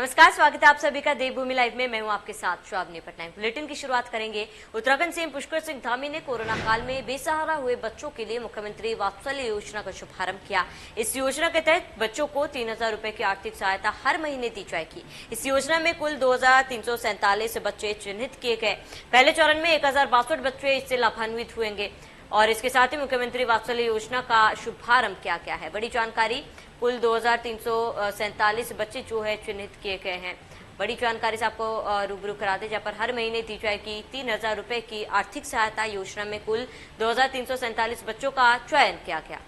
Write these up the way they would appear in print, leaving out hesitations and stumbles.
नमस्कार, स्वागत है आप सभी का देवभूमि लाइव में। मैं हूं आपके साथ श्रावणी पटनायक। बुलेटिन की शुरुआत करेंगे। उत्तराखंड सीएम पुष्कर सिंह धामी ने कोरोना काल में बेसहारा हुए बच्चों के लिए मुख्यमंत्री वात्सल्य योजना का शुभारंभ किया। इस योजना के तहत बच्चों को 3,000 रुपए की आर्थिक सहायता हर महीने दी जाएगी। इस योजना में कुल 2,347 बच्चे चिन्हित किए गए। पहले चरण में 1,062 बच्चे इससे लाभान्वित हुएंगे और इसके साथ ही मुख्यमंत्री वात्सल्य योजना का शुभारंभ किया गया है। बड़ी जानकारी, कुल 2,347 बच्चे जो है चिन्हित किए गए हैं। बड़ी जानकारी से आपको रूबरू करा दें, जहां पर हर महीने दी जाएगी 3,000 रुपए की आर्थिक सहायता। योजना में कुल 2,347 बच्चों का चयन किया गया।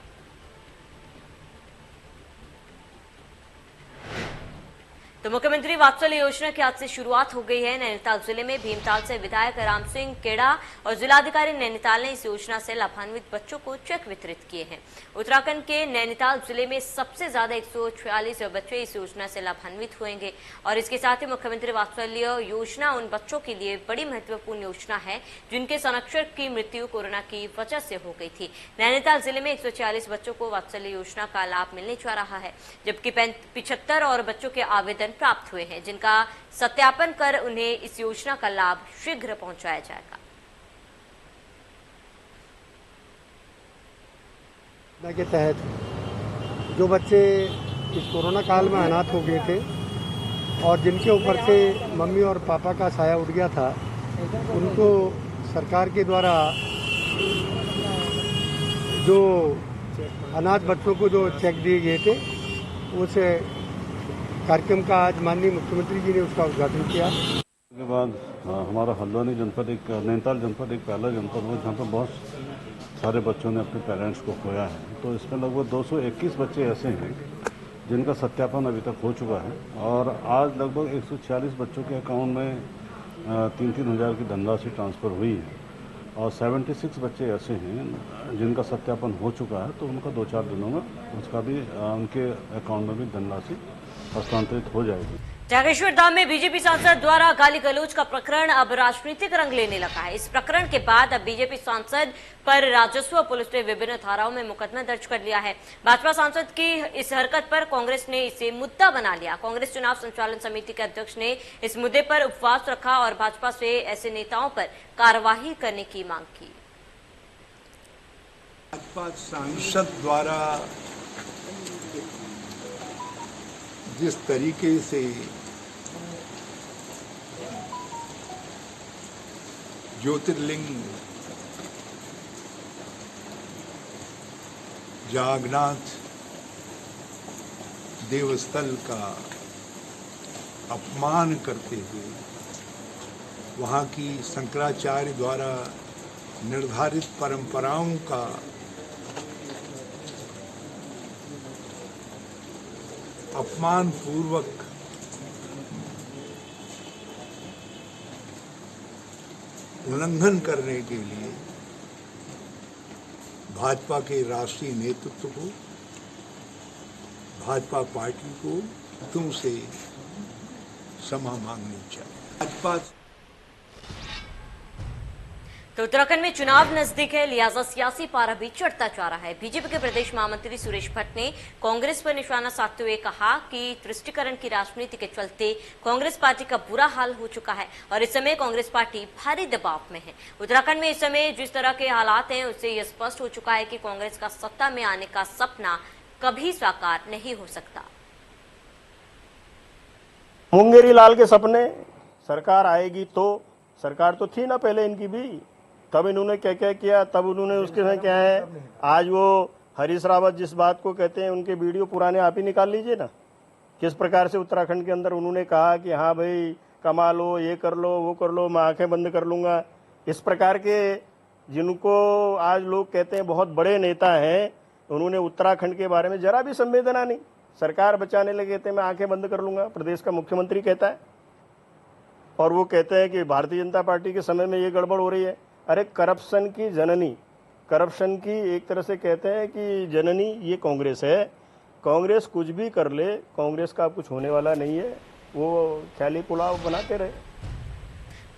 तो मुख्यमंत्री वात्सल्य योजना की आज से शुरुआत हो गई है। नैनीताल जिले में भीमताल से विधायक राम सिंह केड़ा और जिलाधिकारी नैनीताल ने इस योजना से लाभान्वित बच्चों को चेक वितरित किए हैं। उत्तराखंड के नैनीताल जिले में सबसे ज्यादा 146 बच्चे इस योजना से लाभान्वित हुएंगे और इसके साथ ही मुख्यमंत्री वात्सल्य योजना उन बच्चों के लिए बड़ी महत्वपूर्ण योजना है जिनके संरक्षक की मृत्यु कोरोना की वजह से हो गई थी। नैनीताल जिले में 146 बच्चों को वात्सल्य योजना का लाभ मिलने जा रहा है, जबकि 75 और बच्चों के आवेदन प्राप्त हुए हैं, जिनका सत्यापन कर उन्हें इस योजना का लाभ शीघ्र पहुंचाया जाएगा। के तहत जो बच्चे इस कोरोना काल में अनाथ हो गए थे और जिनके ऊपर से मम्मी और पापा का साया उठ गया था, उनको सरकार के द्वारा जो अनाथ बच्चों को जो चेक दिए गए थे, उस कार्यक्रम का आज माननीय मुख्यमंत्री जी ने उसका उद्घाटन किया। उसके बाद हमारा हल्द्वानी जनपद नैनीताल जनपद एक पहला जनपद हुआ जहाँ पर बहुत सारे बच्चों ने अपने पेरेंट्स को खोया है। तो इसमें लगभग 221 बच्चे ऐसे हैं जिनका सत्यापन अभी तक हो चुका है और आज लगभग 146 बच्चों के अकाउंट में 3-3 हज़ार की धनराशि ट्रांसफ़र हुई है और 76 बच्चे ऐसे हैं जिनका सत्यापन हो चुका है। तो उनका 2-4 दिनों में उसका भी उनके अकाउंट में भी धनराशि हस्तांतरित हो जाएगी। जागेश्वर धाम में बीजेपी सांसद द्वारा गाली गलौज का प्रकरण अब राजनीतिक रंग लेने लगा है। इस प्रकरण के बाद अब बीजेपी सांसद पर राजस्व पुलिस ने विभिन्न धाराओं में मुकदमा दर्ज कर लिया है। भाजपा सांसद की इस हरकत पर कांग्रेस ने इसे मुद्दा बना लिया। कांग्रेस चुनाव संचालन समिति के अध्यक्ष ने इस मुद्दे पर उपवास रखा और भाजपा से ऐसे नेताओं पर कार्यवाही करने की मांग की। भाजपा सांसद द्वारा जिस तरीके से ज्योतिर्लिंग जागन्नाथ देवस्थल का अपमान करते हुए वहाँ की शंकराचार्य द्वारा निर्धारित परंपराओं का अपमान पूर्वक उल्लंघन करने के लिए भाजपा के राष्ट्रीय नेतृत्व को, भाजपा पार्टी को तुमसे क्षमा मांगनी चाहिए। भाजपा तो उत्तराखंड में चुनाव नजदीक है, लिहाजा सियासी पारा भी चढ़ता जा रहा है। बीजेपी के प्रदेश महामंत्री सुरेश भट्ट ने कांग्रेस पर निशाना साधते हुए कहा कि तुष्टीकरण की राजनीति के चलते कांग्रेस पार्टी का बुरा हाल हो चुका है और इस समय कांग्रेस पार्टी भारी दबाव में है। उत्तराखंड में इस समय जिस तरह के हालात हैं, उससे यह स्पष्ट हो चुका है कि कांग्रेस का सत्ता में आने का सपना कभी साकार नहीं हो सकता। मुंगेरी लाल के सपने, सरकार आएगी तो सरकार तो थी ना पहले इनकी भी, तब इन्होंने क्या क्या किया, तब उन्होंने उसके साथ क्या है। आज वो हरीश रावत जिस बात को कहते हैं, उनके वीडियो पुराने आप ही निकाल लीजिए ना, किस प्रकार से उत्तराखंड के अंदर उन्होंने कहा कि हाँ भाई कमा लो, ये कर लो, वो कर लो, मैं आंखें बंद कर लूंगा। इस प्रकार के जिनको आज लोग कहते हैं बहुत बड़े नेता हैं, उन्होंने उत्तराखंड के बारे में जरा भी संवेदना नहीं। सरकार बचाने लगे थे, मैं आंखें बंद कर लूंगा, प्रदेश का मुख्यमंत्री कहता है। और वो कहते हैं कि भारतीय जनता पार्टी के समय में ये गड़बड़ हो रही है। अरे करप्शन की जननी, करप्शन की एक तरह से कहते हैं कि जननी ये कांग्रेस है। कांग्रेस कुछ भी कर ले, कांग्रेस का कुछ होने वाला नहीं है, वो ख्याली पुलाव बनाते रहे।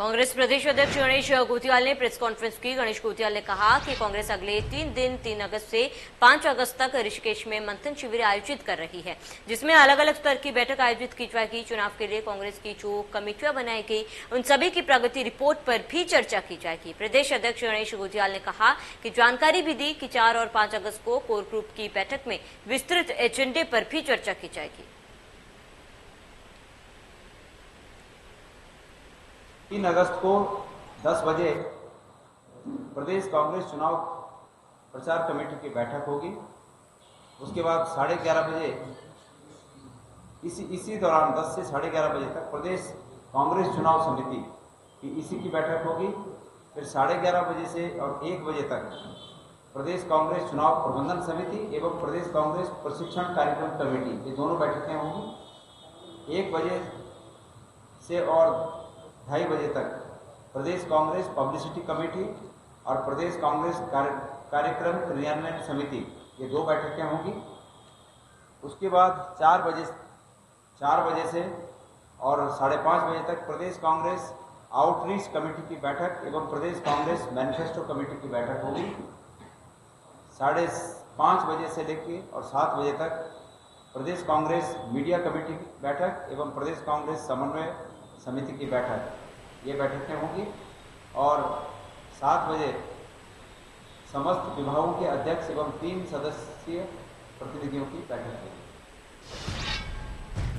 कांग्रेस प्रदेश अध्यक्ष गणेश गोतियाल ने प्रेस कॉन्फ्रेंस की। गणेश गोतियाल ने कहा कि कांग्रेस अगले 3 दिन 3 अगस्त से 5 अगस्त तक ऋषिकेश में मंथन शिविर आयोजित कर रही है, जिसमें अलग अलग स्तर की बैठक आयोजित की जाएगी। चुनाव के लिए कांग्रेस की जो कमेटियां बनाई गई उन सभी की प्रगति रिपोर्ट पर भी चर्चा की जाएगी। प्रदेश अध्यक्ष गणेश गोतियाल ने कहा कि जानकारी भी दी कि 4 और 5 अगस्त को कोर ग्रुप की बैठक में विस्तृत एजेंडे पर भी चर्चा की जाएगी। 3 अगस्त को 10 बजे प्रदेश कांग्रेस चुनाव प्रचार कमेटी की बैठक होगी। उसके बाद 11:30 बजे इसी दौरान 10 से 11:30 बजे तक प्रदेश कांग्रेस चुनाव समिति की इसी की बैठक होगी। फिर 11:30 बजे से और 1 बजे तक प्रदेश कांग्रेस चुनाव प्रबंधन समिति एवं प्रदेश कांग्रेस प्रशिक्षण कार्यक्रम कमेटी, ये दोनों बैठकें होंगी। 1 बजे से और 2:30 बजे तक प्रदेश कांग्रेस पब्लिसिटी कमेटी और प्रदेश कांग्रेस कार्यक्रम क्रियान्वयन समिति, ये 2 बैठकें होंगी। उसके बाद 4 बजे से और 5:30 बजे तक प्रदेश कांग्रेस आउटरीच कमेटी की बैठक एवं प्रदेश कांग्रेस मैनिफेस्टो कमेटी की बैठक होगी। 5:30 बजे से लेकर और 7 बजे तक प्रदेश कांग्रेस मीडिया कमेटी की बैठक एवं प्रदेश कांग्रेस समन्वय समिति की बैठक, ये बैठकें होंगी। और 7 बजे समस्त विभागों के अध्यक्ष एवं 3 सदस्यीय प्रतिनिधियों की बैठक होगी।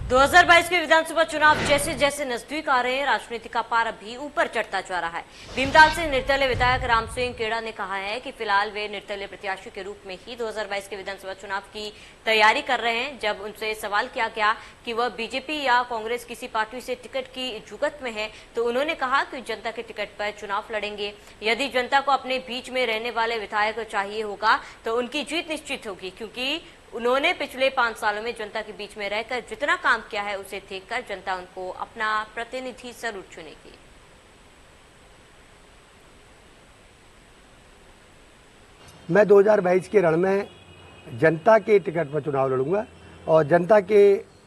2022 के विधानसभा चुनाव जैसे जैसे नजदीक आ रहे हैं, राजनीति का पारा भी ऊपर चढ़ता जा रहा है। भीमताल से निर्दलीय विधायक राम सिंह केड़ा ने कहा है कि फिलहाल वे निर्दलीय प्रत्याशी के रूप में ही 2022 के विधानसभा चुनाव की तैयारी कर रहे हैं। जब उनसे सवाल किया गया कि वह बीजेपी या कांग्रेस किसी पार्टी से टिकट की जुगत में है, तो उन्होंने कहा कि जनता के टिकट पर चुनाव लड़ेंगे। यदि जनता को अपने बीच में रहने वाले विधायक चाहिए होगा तो उनकी जीत निश्चित होगी, क्योंकि उन्होंने पिछले 5 सालों में जनता के बीच में रहकर जितना काम किया है उसे देखकर जनता उनको अपना प्रतिनिधि जरूर चुनेगी। मैं 2022 के रण में जनता के टिकट पर चुनाव लड़ूंगा और जनता के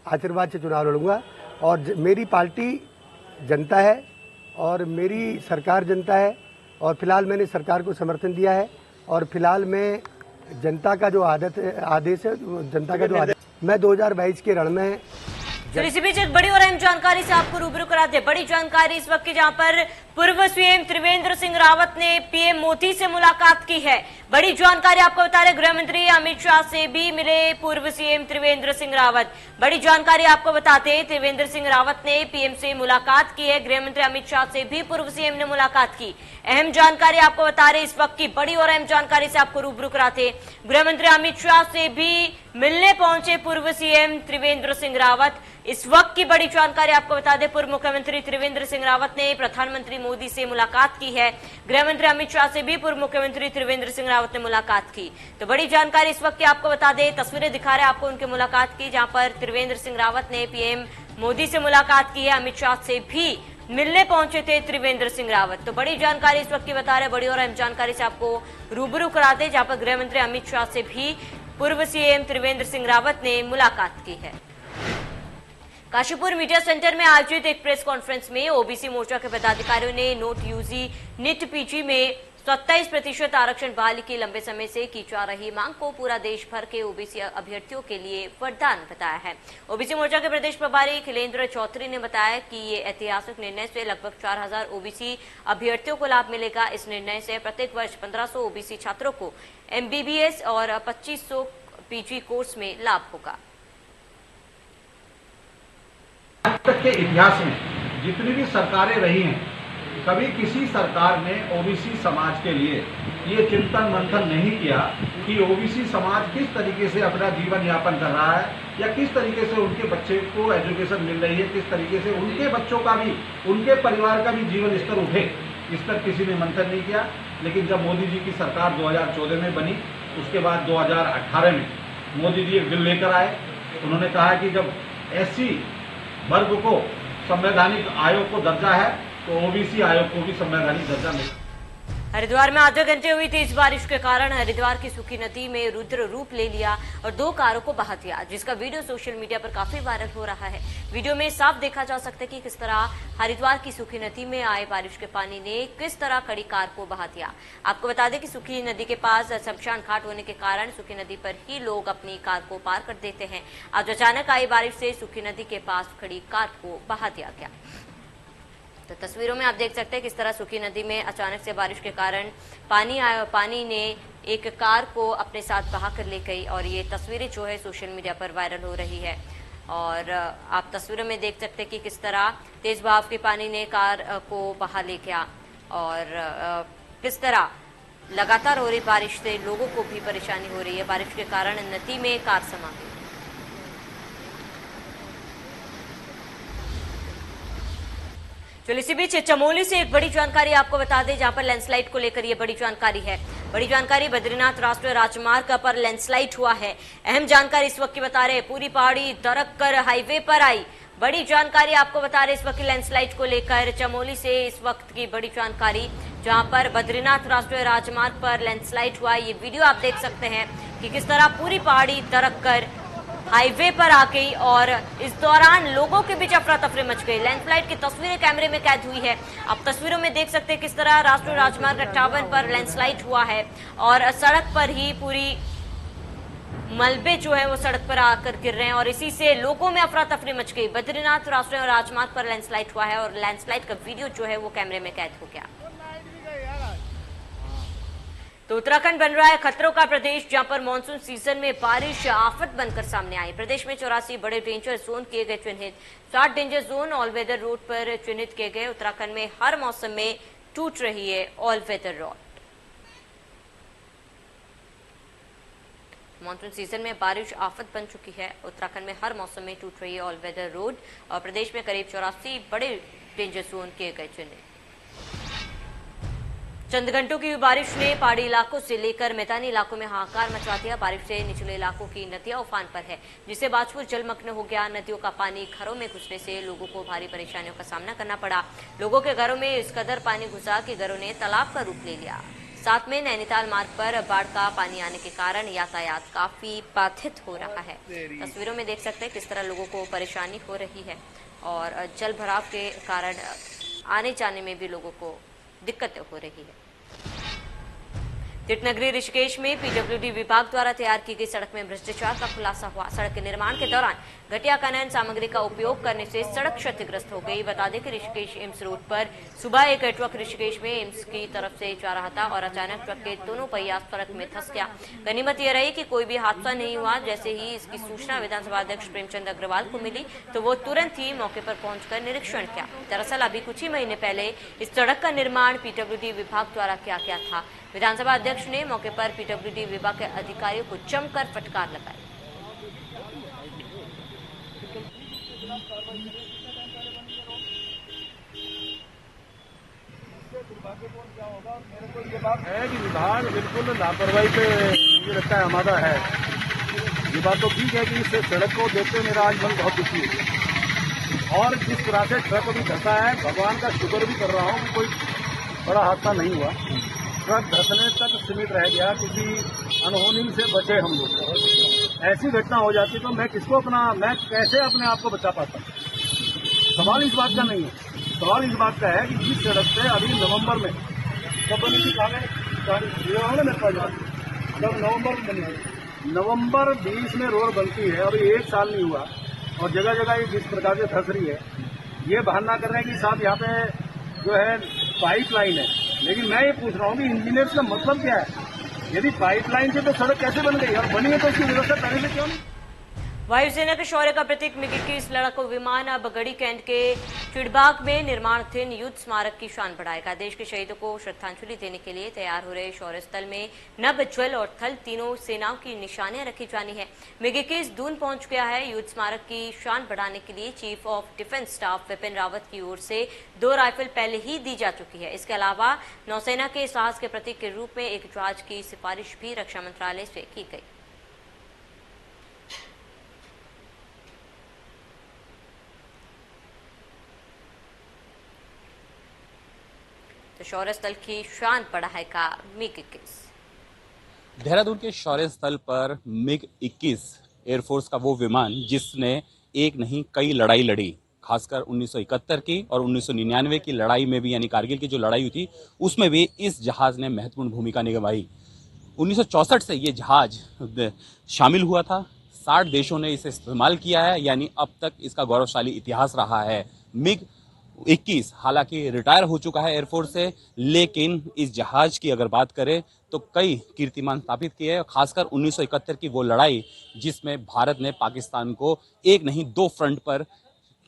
आशीर्वाद से चुनाव लड़ूंगा। और मेरी पार्टी जनता है और मेरी सरकार जनता है और फिलहाल मैंने सरकार को समर्थन दिया है। और फिलहाल मैं जनता का जो आदेश है, जनता का जो आदेश, मैं 2022 के रण में इसी बीच एक बड़ी और अहम जानकारी से आपको रूबरू कराते हैं। बड़ी जानकारी इस वक्त की, जहां पर पूर्व सीएम त्रिवेंद्र सिंह रावत ने पीएम मोदी से मुलाकात की है। बड़ी जानकारी आपको बता रहे, गृह मंत्री अमित शाह से भी मिले पूर्व सीएम त्रिवेंद्र सिंह रावत। बड़ी जानकारी आपको बताते हैं, त्रिवेंद्र सिंह रावत ने पीएम से मुलाकात की है। गृह मंत्री अमित शाह से भी पूर्व सीएम ने मुलाकात की। अहम जानकारी आपको बता रहे, इस वक्त की बड़ी और अहम जानकारी से आपको रूबरू कराते। गृह मंत्री अमित शाह से भी मिलने पहुंचे पूर्व सीएम त्रिवेंद्र सिंह रावत। इस वक्त की बड़ी जानकारी आपको बता दें, पूर्व मुख्यमंत्री त्रिवेंद्र सिंह रावत ने प्रधानमंत्री मोदी से मुलाकात की है। गृह मंत्री अमित शाह से भी पूर्व मुख्यमंत्री त्रिवेंद्र सिंह रावत ने मुलाकात की। तो बड़ी जानकारी इस वक्त की आपको बता दें, तस्वीरें दिखा रहे आपको उनकी मुलाकात की, जहां पर त्रिवेंद्र सिंह रावत ने पीएम मोदी से मुलाकात की है। अमित शाह से भी मिलने पहुंचे थे त्रिवेंद्र सिंह रावत। तो बड़ी जानकारी इस वक्त की बता रहे, बड़ी और अहम जानकारी से आपको रूबरू कराते, जहां पर गृह मंत्री अमित शाह से भी पूर्व सीएम त्रिवेंद्र सिंह रावत ने मुलाकात की है। काशीपुर मीडिया सेंटर में आयोजित एक प्रेस कॉन्फ्रेंस में ओबीसी मोर्चा के पदाधिकारियों ने नोट यूजी नीट पीजी में 27% आरक्षण बहाली की लंबे समय से की जा रही मांग को पूरा देश भर के ओबीसी अभ्यर्थियों के लिए वरदान बताया है। ओबीसी मोर्चा के प्रदेश प्रभारी खिलेंद्र चौधरी ने बताया कि ये ऐतिहासिक निर्णय से लगभग 4000 ओबीसी अभ्यर्थियों को लाभ मिलेगा। इस निर्णय से प्रत्येक वर्ष 1500 ओबीसी छात्रों को एमबीबीएस और 2500 पीजी कोर्स में लाभ होगा। आज तक के इतिहास में जितनी भी सरकारें रही हैं, कभी किसी सरकार ने ओबीसी समाज के लिए ये चिंतन मंथन नहीं किया कि ओबीसी समाज किस तरीके से अपना जीवन यापन कर रहा है या किस तरीके से उनके बच्चे को एजुकेशन मिल रही है, किस तरीके से उनके बच्चों का भी, उनके परिवार का भी जीवन स्तर उठे, इस पर किसी ने मंथन नहीं किया। लेकिन जब मोदी जी की सरकार 2014 में बनी, उसके बाद 2018 में मोदी जी एक बिल लेकर आए। उन्होंने कहा कि जब एससी वर्ग को संवैधानिक आयोग को दर्जा है तो ओबीसी आयोग को भी संवैधानिक दर्जा मिले। हरिद्वार में आधे घंटे हुई तेज बारिश के कारण हरिद्वार की सूखी नदी में रुद्र रूप ले लिया और 2 कारों को बहा दिया, जिसका वीडियो सोशल मीडिया पर काफी वायरल हो रहा है। वीडियो में साफ देखा जा सकता है कि किस तरह हरिद्वार की सूखी नदी में आए बारिश के पानी ने किस तरह खड़ी कार को बहा दिया। आपको बता दें कि सूखी नदी के पास शमशान घाट होने के कारण सूखी नदी पर ही लोग अपनी कार को पार कर देते हैं। आज अचानक आई बारिश से सूखी नदी के पास खड़ी कार को बहा दिया गया। तो तस्वीरों में आप देख सकते हैं किस तरह सूखी नदी में अचानक से बारिश के कारण पानी ने एक कार को अपने साथ बहा कर ले गई और ये तस्वीरें जो है सोशल मीडिया पर वायरल हो रही है। और आप तस्वीरों में देख सकते हैं कि किस तरह तेज बहाव के पानी ने कार को बहा ले गया और किस तरह लगातार हो रही बारिश से लोगों को भी परेशानी हो रही है। बारिश के कारण नदी में कार समा गई। चलिए इसी बीच चमोली से एक बड़ी जानकारी आपको बता दें, जहां पर लैंडस्लाइड को लेकर ये बड़ी जानकारी है। बड़ी जानकारी, बद्रीनाथ राष्ट्रीय राजमार्ग पर लैंडस्लाइड हुआ है। अहम जानकारी इस वक्त की बता रहे हैं, पूरी पहाड़ी दरक कर हाईवे पर आई। बड़ी जानकारी आपको बता रहे इस वक्त की लैंडस्लाइड को लेकर चमोली से इस वक्त की बड़ी जानकारी, जहां पर बद्रीनाथ राष्ट्रीय राजमार्ग पर लैंडस्लाइड हुआ। ये वीडियो आप देख सकते हैं कि किस तरह पूरी पहाड़ी दरक कर हाईवे पर आ गई और इस दौरान लोगों के बीच अफरा तफरी मच गई। लैंडस्लाइड की तस्वीरें कैमरे में कैद हुई है। आप तस्वीरों में देख सकते हैं किस तरह राष्ट्रीय राजमार्ग 58 पर लैंडस्लाइड हुआ है और सड़क पर ही पूरी मलबे जो है वो सड़क पर आकर गिर रहे हैं और इसी से लोगों में अफरा तफरी मच गई। बद्रीनाथ राष्ट्रीय राजमार्ग पर लैंडस्लाइड हुआ है और लैंडस्लाइड का वीडियो जो है वो कैमरे में कैद हो गया। तो उत्तराखंड बन रहा है खतरों का प्रदेश, जहां पर मानसून सीजन में बारिश आफत बनकर सामने आई। प्रदेश में 84 बड़े डेंजर जोन किए गए चिन्हित, 60 danger zone all weather road पर चिन्हित किए गए। उत्तराखंड में हर मौसम में टूट रही है all weather road. Monsoon season में बारिश आफत बन चुकी है। उत्तराखंड में हर मौसम में टूट रही है ऑल वेदर रोड और प्रदेश में करीब 84 बड़े डेंजर जोन किए गए चिन्हित। चंद घंटों की बारिश ने पहाड़ी इलाकों से लेकर मैदानी इलाकों में हाहाकार मचा दिया। बारिश से निचले इलाकों की नदियां उफान पर है, जिससे बाजपुर जलमग्न हो गया। नदियों का पानी घरों में घुसने से लोगों को भारी परेशानियों का सामना करना पड़ा। लोगों के घरों में इस कदर पानी घुसा कि घरों ने तालाब का रूप ले लिया। साथ में नैनीताल मार्ग पर बाढ़ का पानी आने के कारण यातायात काफी बाधित हो रहा है। तस्वीरों में देख सकते हैं किस तरह लोगों को परेशानी हो रही है और जल भराव के कारण आने जाने में भी लोगों को दिक्कतें हो रही है। तीर्थनगरी ऋषिकेश में पीडब्ल्यूडी विभाग द्वारा तैयार की गई सड़क में भ्रष्टाचार का खुलासा हुआ। सड़क के निर्माण के दौरान घटिया खनन सामग्री का उपयोग करने से सड़क क्षतिग्रस्त हो गई। बता दें कि ऋषिकेश एम्स रोड पर सुबह एक ट्रक ऋषिकेश में एम्स की तरफ से जा रहा था और अचानक ट्रक के दोनों पहिया सड़क में धंस गया। गनीमत यह रही कि कोई भी हादसा नहीं हुआ। जैसे ही इसकी सूचना विधानसभा अध्यक्ष प्रेमचंद अग्रवाल को मिली तो वो तुरंत ही मौके पर पहुंचकर निरीक्षण किया। दरअसल अभी कुछ ही महीने पहले इस सड़क का निर्माण पीडब्ल्यूडी विभाग द्वारा किया गया था। विधानसभा अध्यक्ष ने मौके पर पीडब्ल्यूडी विभाग के अधिकारियों को जमकर फटकार लगाई। मेरे को ये बात है कि विभाग बिल्कुल लापरवाही पे मुझे लगता है हमारा है। ये बात तो ठीक है कि इस सड़क को देखते मेरा आज मन बहुत दुखी है और जिस तरह से ट्रक भी धंसा है, भगवान का शुक्र भी कर रहा हूँ कि कोई बड़ा हादसा नहीं हुआ। ट्रक धंसने तक सीमित रह गया, किसी अनहोनी से बचे हम लोग। ऐसी घटना हो जाती तो मैं कैसे अपने आप को बचा पाता। सवाल इस बात का नहीं है, सवाल इस बात का है कि जिस सड़क से अभी नवंबर में कब बनी थी, मेरे पास जब नवंबर में बनी, नवंबर 20 में रोड बनती है, अभी 1 साल नहीं हुआ और जगह जगह ये जिस प्रकार से धंस रही है, ये बहाना कर रहे हैं कि साहब यहाँ पे जो है पाइपलाइन है। लेकिन मैं ये पूछ रहा हूँ कि इंजीनियर्स का मतलब क्या है? यदि पाइपलाइन से तो सड़क कैसे बन गई और बनी है तो उसकी व्यवस्था पहले से क्यों नहीं? वायुसेना के शौर्य का प्रतीक मिग 21 लड़ाकू विमान अब गढ़ी कैंट के चिड़बाग में निर्माणाधीन युद्ध स्मारक की शान बढ़ाएगा। देश के शहीदों को श्रद्धांजलि देने के लिए तैयार हो रहे शौर्य स्थल में नभ, जल और थल तीनों सेनाओं की निशानियां रखी जानी है। मिग 21 दून पहुंच गया है। युद्ध स्मारक की शान बढ़ाने के लिए chief of defence staff Vipin Rawat की ओर से 2 राइफल पहले ही दी जा चुकी है। इसके अलावा नौसेना के साहस के प्रतीक के रूप में एक जहाज की सिफारिश भी रक्षा मंत्रालय से की गई। तो शौर्य स्थल की शान बढ़ाएगा MiG-21। देहरादून के शौर्य स्थल पर MiG-21 एयरफोर्स का वो विमान जिसने एक नहीं कई लड़ाई लड़ी, खासकर 1971 की और 1999 की लड़ाई में भी, यानी कारगिल की जो लड़ाई हुई थी उसमें भी इस जहाज ने महत्वपूर्ण भूमिका निभाई। 1964 से ये जहाज शामिल हुआ था, 60 देशों ने इसे इस्तेमाल किया है, यानी अब तक इसका गौरवशाली इतिहास रहा है। MiG-21 हालांकि रिटायर हो चुका है एयरफोर्स से, लेकिन इस जहाज की अगर बात करें तो कई कीर्तिमान स्थापित किए हैं, खासकर 1971 की वो लड़ाई जिसमें भारत ने पाकिस्तान को एक नहीं दो फ्रंट पर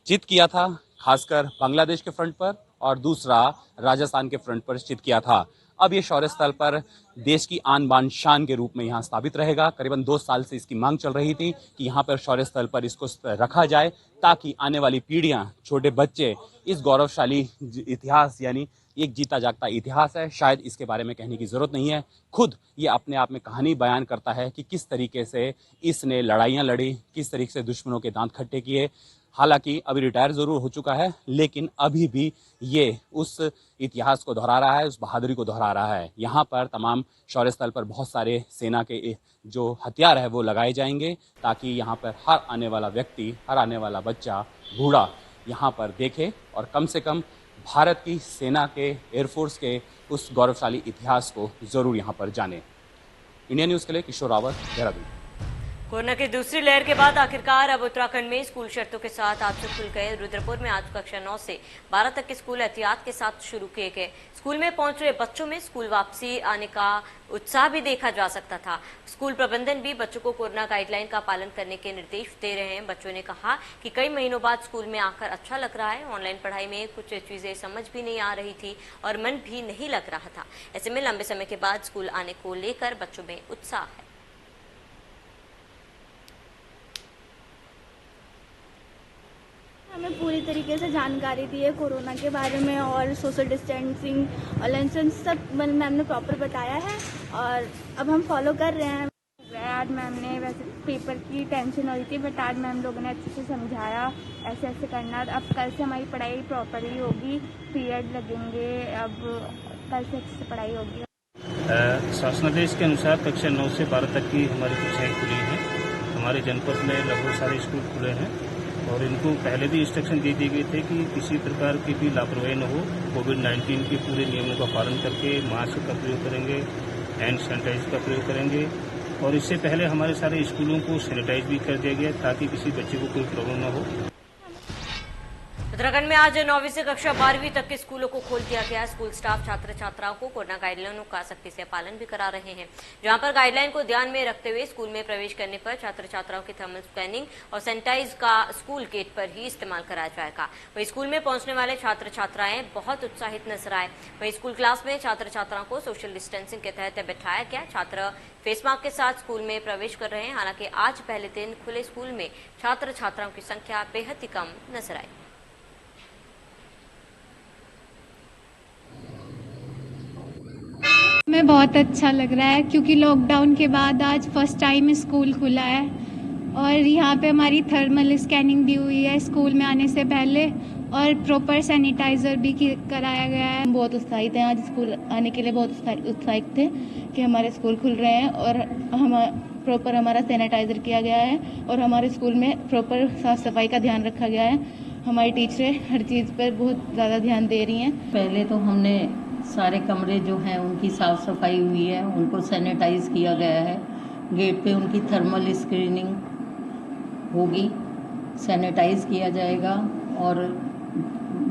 चित किया था, खासकर बांग्लादेश के फ्रंट पर और दूसरा राजस्थान के फ्रंट पर चित किया था। अब ये शौर्य स्थल पर देश की आन बान शान के रूप में यहाँ स्थापित रहेगा। करीबन 2 साल से इसकी मांग चल रही थी कि यहाँ पर शौर्य स्थल पर इसको रखा जाए ताकि आने वाली पीढ़ियाँ, छोटे बच्चे इस गौरवशाली इतिहास, यानी एक जीता जागता इतिहास है, शायद इसके बारे में कहने की ज़रूरत नहीं है। खुद ये अपने आप में कहानी बयान करता है कि किस तरीके से इसने लड़ाइयाँ लड़ी, किस तरीके से दुश्मनों के दांत खट्टे किए। हालांकि अभी रिटायर ज़रूर हो चुका है, लेकिन अभी भी ये उस इतिहास को दोहरा रहा है, उस बहादुरी को दोहरा रहा है। यहाँ पर तमाम शौर्य स्थल पर बहुत सारे सेना के जो हथियार है वो लगाए जाएंगे ताकि यहाँ पर हर आने वाला व्यक्ति, हर आने वाला बच्चा, बूढ़ा यहाँ पर देखे और कम से कम भारत की सेना के, एयरफोर्स के उस गौरवशाली इतिहास को ज़रूर यहाँ पर जाने। इंडिया न्यूज़ के लिए किशोर रावत, देहरादून। कोरोना की दूसरी लहर के बाद आखिरकार अब उत्तराखंड में स्कूल शर्तों के साथ आज से खुल गए। रुद्रपुर में आज कक्षा 9 से 12 तक के स्कूल एहतियात के साथ शुरू किए गए। स्कूल में पहुंच रहे बच्चों में स्कूल वापसी आने का उत्साह भी देखा जा सकता था। स्कूल प्रबंधन भी बच्चों को कोरोना गाइडलाइन का पालन करने के निर्देश दे रहे हैं। बच्चों ने कहा कि कई महीनों बाद स्कूल में आकर अच्छा लग रहा है। ऑनलाइन पढ़ाई में कुछ चीजें समझ भी नहीं आ रही थी और मन भी नहीं लग रहा था। ऐसे में लंबे समय के बाद स्कूल आने को लेकर बच्चों में उत्साह है। हमें पूरी तरीके से जानकारी दी है कोरोना के बारे में और सोशल डिस्टेंसिंग और लाइसेंस सब मैम ने प्रॉपर बताया है और अब हम फॉलो कर रहे हैं। आज मैम ने वैसे पेपर की टेंशन हो रही थी बट आज मैम लोगों ने अच्छे से समझाया ऐसे ऐसे करना। अब कल से हमारी पढ़ाई प्रॉपरली होगी, पीरियड लगेंगे, अब कल से अच्छे से पढ़ाई होगी। शासनादेश के अनुसार कक्षा 9 से 12 तक की हमारी कक्षाएँ खुली हैं। हमारे जनपद में लगभग सारे स्कूल खुले हैं और इनको पहले भी इंस्ट्रक्शन दे दिए गए थे कि किसी प्रकार की भी लापरवाही न हो। कोविड-19 के पूरे नियमों का पालन करके मास्क का प्रयोग करेंगे, हैंड सैनिटाइजर का प्रयोग करेंगे और इससे पहले हमारे सारे स्कूलों को सैनिटाइज भी कर दिया गया ताकि किसी बच्चे को कोई प्रॉब्लम न हो। उत्तराखंड में आज 9वीं से कक्षा 12वीं तक के स्कूलों को खोल दिया गया। स्कूल स्टाफ छात्र छात्राओं को कोरोना गाइडलाइनों का सख्ती से पालन भी करा रहे हैं। जहां पर गाइडलाइन को ध्यान में रखते हुए स्कूल में प्रवेश करने पर छात्र छात्राओं की थर्मल स्कैनिंग और सैनिटाइज का स्कूल गेट पर ही इस्तेमाल कराया जाएगा। वहीं स्कूल में पहुंचने वाले छात्र छात्राएं बहुत उत्साहित नजर आए। वहीं स्कूल क्लास में छात्र छात्राओं को सोशल डिस्टेंसिंग के तहत बैठाया गया। छात्र फेस मास्क के साथ स्कूल में प्रवेश कर रहे हैं। हालांकि आज पहले दिन खुले स्कूल में छात्र छात्राओं की संख्या बेहद ही कम नजर आई। हमें बहुत अच्छा लग रहा है क्योंकि लॉकडाउन के बाद आज फर्स्ट टाइम स्कूल खुला है और यहाँ पे हमारी थर्मल स्कैनिंग भी हुई है स्कूल में आने से पहले और प्रॉपर सैनिटाइजर भी कराया गया है। बहुत उत्साहित हैं, आज स्कूल आने के लिए बहुत उत्साहित थे कि हमारे स्कूल खुल रहे हैं और हम प्रॉपर हमारा सैनिटाइजर किया गया है और हमारे स्कूल में प्रॉपर साफ सफाई का ध्यान रखा गया है। हमारी टीचरें हर चीज़ पर बहुत ज़्यादा ध्यान दे रही हैं। पहले तो हमने सारे कमरे जो हैं उनकी साफ़ सफाई हुई है, उनको सैनिटाइज किया गया है। गेट पे उनकी थर्मल स्क्रीनिंग होगी, सैनिटाइज किया जाएगा और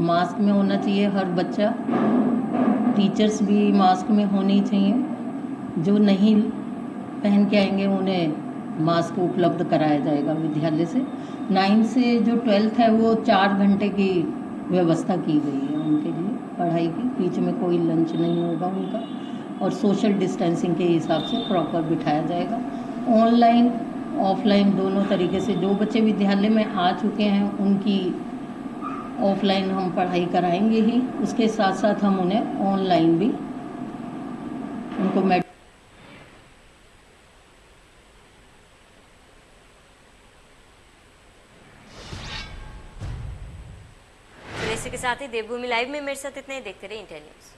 मास्क में होना चाहिए हर बच्चा। टीचर्स भी मास्क में होनी चाहिए। जो नहीं पहन के आएंगे उन्हें मास्क उपलब्ध कराया जाएगा विद्यालय से। 9 से जो 12th है वो 4 घंटे की व्यवस्था की गई है उनके लिए पढ़ाई की। बीच में कोई लंच नहीं होगा उनका और सोशल डिस्टेंसिंग के हिसाब से प्रॉपर बिठाया जाएगा। ऑनलाइन ऑफलाइन दोनों तरीके से जो बच्चे विद्यालय में आ चुके हैं उनकी ऑफलाइन हम पढ़ाई कराएंगे ही, उसके साथ साथ हम उन्हें ऑनलाइन भी उनको इसी के साथ ही देवभूमि लाइव में मेरे साथ इतना ही। देखते रहिए इंडिया न्यूज़।